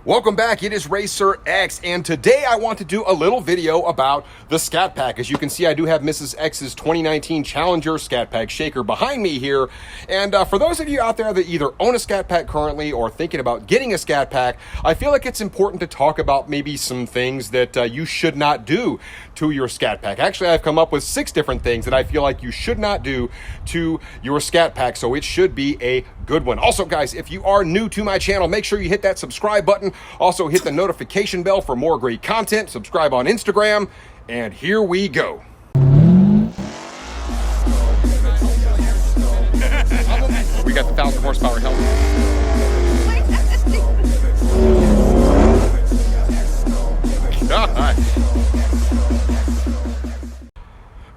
Welcome back, it is Racer X, and today I want to do a little video about the Scatpack. As you can see, I do have Mrs. X's 2019 Challenger Scatpack shaker behind me here. And for those of you out there that either own a Scatpack currently or thinking about getting a Scatpack, I feel like it's important to talk about maybe some things that you should not do to your Scatpack. Actually, I've come up with 6 different things that I feel like you should not do to your Scatpack, so it should be a good one. Also, guys, if you are new to my channel, make sure you hit that subscribe button. Also, hit the notification bell for more great content. Subscribe on Instagram, and here we go. We got the 1,000 horsepower helmet. God.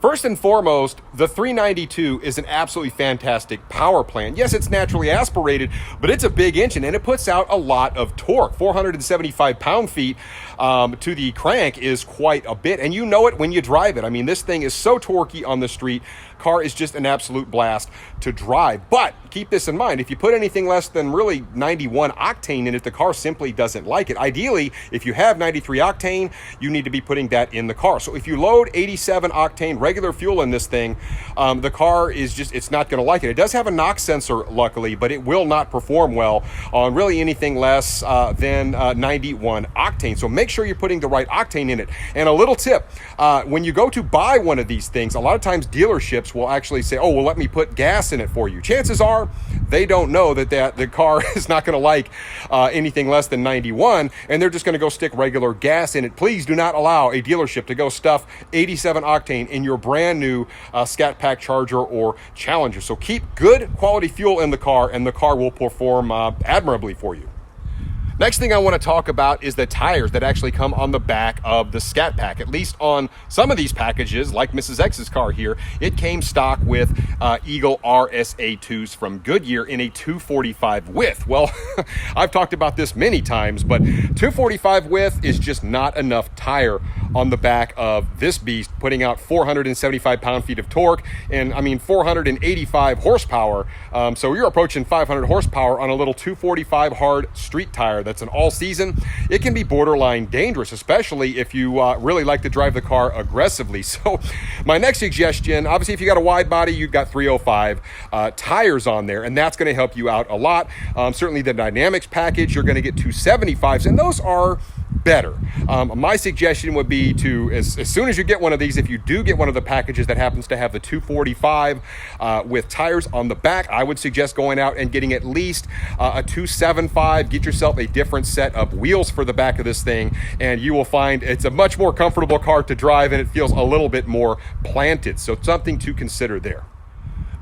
First and foremost, the 392 is an absolutely fantastic power plant. Yes, it's naturally aspirated, but it's a big engine and it puts out a lot of torque. 475 pound-feet to the crank is quite a bit, and you know it when you drive it. I mean, this thing is so torquey on the street. Car is just an absolute blast to drive. But keep this in mind, if you put anything less than really 91 octane in it, the car simply doesn't like it. Ideally, if you have 93 octane, you need to be putting that in the car. So if you load 87 octane regular fuel in this thing, the car is just, it's not going to like it. It does have a NOx sensor, luckily, but it will not perform well on really anything less than 91 octane. So make sure you're putting the right octane in it. And a little tip, when you go to buy one of these things, a lot of times dealerships will actually say, oh, well, let me put gas in it for you. Chances are they don't know that the car is not going to like anything less than 91, and they're just going to go stick regular gas in it. Please do not allow a dealership to go stuff 87 octane in your brand new Scatpack Charger or Challenger. So keep good quality fuel in the car, and the car will perform admirably for you. Next thing I want to talk about is the tires that actually come on the back of the Scatpack. At least on some of these packages, like Mrs. X's car here, it came stock with Eagle RSA2s from Goodyear in a 245 width. Well, I've talked about this many times, but 245 width is just not enough tire on the back of this beast, putting out 475 pound-feet of torque and, I mean, 485 horsepower. So you're approaching 500 horsepower on a little 245 hard street tire that's an all-season. It can be borderline dangerous, especially if you really like to drive the car aggressively. So my next suggestion, obviously if you got a wide body, you've got 305 tires on there, and that's going to help you out a lot. Certainly the Dynamics package, you're going to get 275s, and those are better. My suggestion would be to, as soon as you get one of these, if you do get one of the packages that happens to have the 245 with tires on the back, I would suggest going out and getting at least a 275. Get yourself a different set of wheels for the back of this thing, and you will find it's a much more comfortable car to drive, and it feels a little bit more planted. So something to consider there.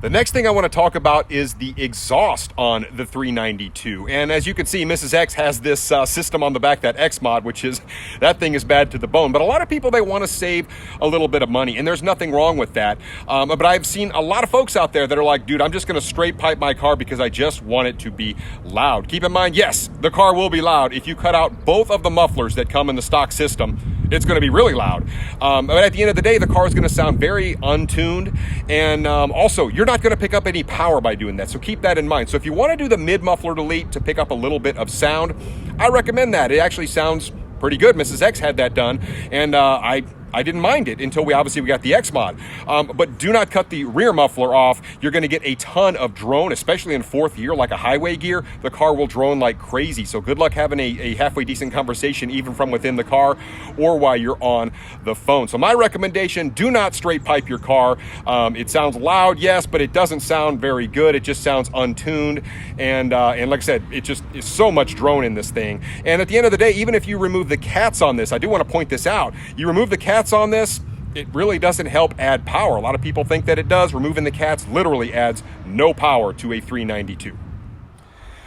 The next thing I want to talk about is the exhaust on the 392. And as you can see, Mrs. X has this system on the back, that X mod, which is, that thing is bad to the bone. But a lot of people, they want to save a little bit of money, and there's nothing wrong with that. But I've seen a lot of folks out there that are like, dude, I'm just going to straight pipe my car because I just want it to be loud. Keep in mind, yes, the car will be loud. If you cut out both of the mufflers that come in the stock system, it's going to be really loud. But at the end of the day, the car is going to sound very untuned. And also, you're not going to pick up any power by doing that. So keep that in mind. So if you want to do the mid-muffler delete to pick up a little bit of sound, I recommend that. It actually sounds pretty good. Mrs. X had that done, and I didn't mind it until we got the X mod. But do not cut the rear muffler off. You're going to get a ton of drone, especially in 4th gear, like a highway gear. The car will drone like crazy. So good luck having a halfway decent conversation even from within the car or while you're on the phone. So my recommendation, do not straight pipe your car. It sounds loud, yes, but it doesn't sound very good. It just sounds untuned. And like I said, it just is so much drone in this thing. And at the end of the day, even if you remove the cats on this, I do want to point this out. You remove the cats on this, it really doesn't help add power. A lot of people think that it does. Removing the cats literally adds no power to a 392.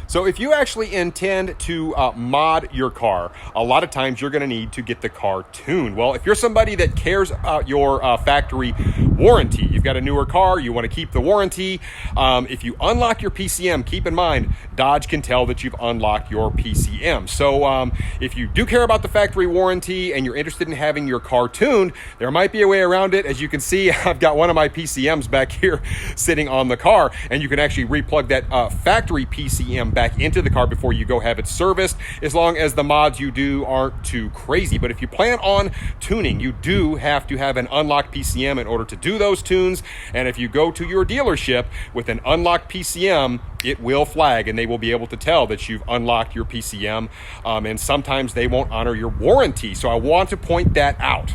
So if you actually intend to mod your car, a lot of times you're going to need to get the car tuned. Well, if you're somebody that cares about your factory warranty, you've got a newer car, you want to keep the warranty. If you unlock your PCM, keep in mind, Dodge can tell that you've unlocked your PCM. So if you do care about the factory warranty and you're interested in having your car tuned, there might be a way around it. As you can see, I've got one of my PCMs back here sitting on the car, and you can actually replug that factory PCM back into the car before you go have it serviced, as long as the mods you do aren't too crazy. But if you plan on tuning, you do have to have an unlocked PCM in order to do those tunes. And if you go to your dealership with an unlocked PCM, it will flag and they will be able to tell that you've unlocked your PCM. And sometimes they won't honor your warranty. So I want to point that out.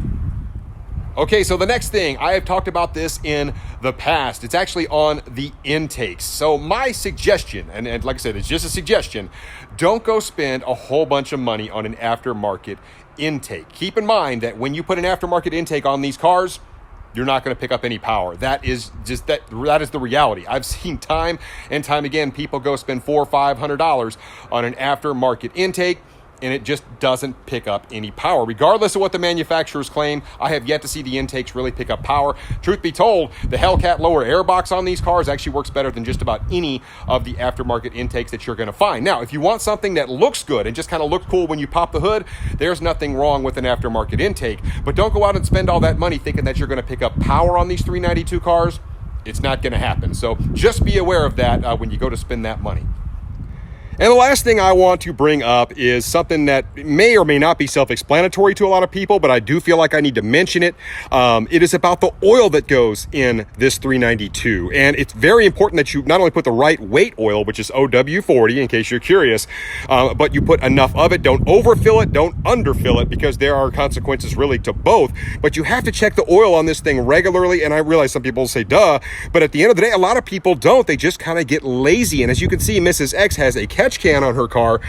Okay, so the next thing, I have talked about this in the past. It's actually on the intakes. So my suggestion, and like I said, it's just a suggestion, don't go spend a whole bunch of money on an aftermarket intake. Keep in mind that when you put an aftermarket intake on these cars, you're not going to pick up any power. That is just that is the reality. I've seen time and time again, people go spend $400 or $500 on an aftermarket intake, and it just doesn't pick up any power. Regardless of what the manufacturers claim, I have yet to see the intakes really pick up power. Truth be told, the Hellcat lower air box on these cars actually works better than just about any of the aftermarket intakes that you're gonna find. Now, if you want something that looks good and just kind of looks cool when you pop the hood, there's nothing wrong with an aftermarket intake. But don't go out and spend all that money thinking that you're gonna pick up power on these 392 cars. It's not gonna happen. So just be aware of that when you go to spend that money. And the last thing I want to bring up is something that may or may not be self-explanatory to a lot of people, but I do feel like I need to mention it. It is about the oil that goes in this 392. And it's very important that you not only put the right weight oil, which is OW40, in case you're curious, but you put enough of it. Don't overfill it, don't underfill it, because there are consequences really to both. But you have to check the oil on this thing regularly. And I realize some people say, duh, but at the end of the day, a lot of people don't. They just kind of get lazy. And as you can see, Mrs. X has a catch can on her car,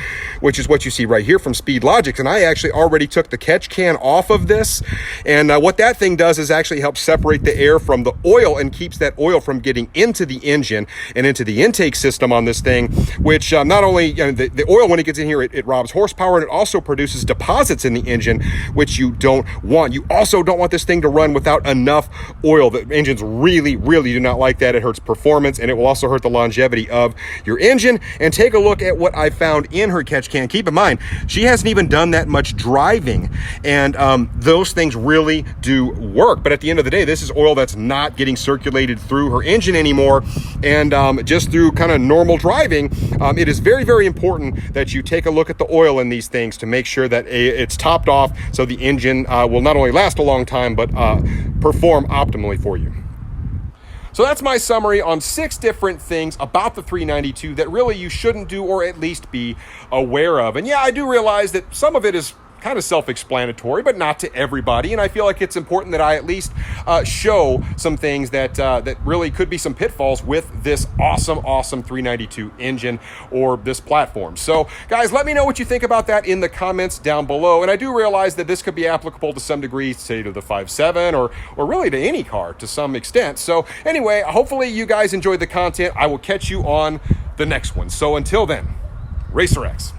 which is what you see right here from Speed Logics. And I actually already took the catch can off of this. And what that thing does is actually help separate the air from the oil and keeps that oil from getting into the engine and into the intake system on this thing, which not only, the oil, when it gets in here, it robs horsepower, and it also produces deposits in the engine, which you don't want. You also don't want this thing to run without enough oil. The engines really, really do not like that. It hurts performance, and it will also hurt the longevity of your engine. And take a look at what I found in her catch can. Keep in mind, she hasn't even done that much driving, and those things really do work. But at the end of the day, this is oil that's not getting circulated through her engine anymore, and just through kind of normal driving, it is very, very important that you take a look at the oil in these things to make sure that it's topped off so the engine will not only last a long time, but perform optimally for you. So that's my summary on 6 different things about the 392 that really you shouldn't do, or at least be aware of. And yeah, I do realize that some of it is kind of self-explanatory, but not to everybody. And I feel like it's important that I at least show some things that that really could be some pitfalls with this awesome 392 engine or this platform. So guys, let me know what you think about that in the comments down below. And I do realize that this could be applicable to some degree, say to the 5.7 or really to any car to some extent. So anyway, hopefully you guys enjoyed the content. I will catch you on the next one. So until then, Racer X.